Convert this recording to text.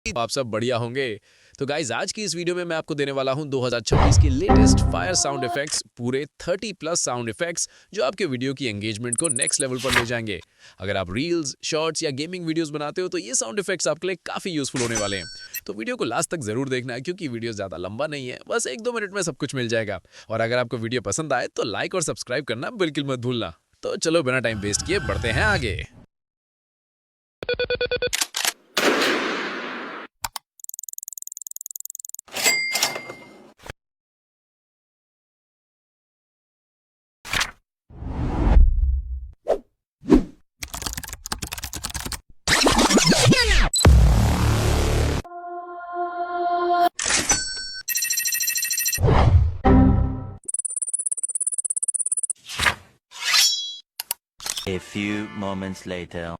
आप सब बढ़िया होंगे। तो गाइज आज की इस वीडियो में मैं आपको देने वाला हूं 2026 की लेटेस्ट फायर साउंड इफेक्ट्स, पूरे 30 प्लस साउंड इफेक्ट्स जो आपके वीडियो की एंगेजमेंट को नेक्स्ट लेवल पर ले जाएंगे। अगर आप रील्स, शॉर्ट्स या गेमिंग वीडियोस बनाते हो तो ये साउंड इफेक्ट्स आपके लिए काफी यूजफुल होने वाले हैं। तो वीडियो को लास्ट तक जरूर देखना है क्योंकि वीडियो ज्यादा लंबा नहीं है, बस 1-2 मिनट में सब कुछ मिल जाएगा। और अगर आपको वीडियो पसंद आए तो लाइक और सब्सक्राइब करना बिल्कुल मत भूलना। तो चलो बिना टाइम वेस्ट किए बढ़ते हैं आगे। A few moments later.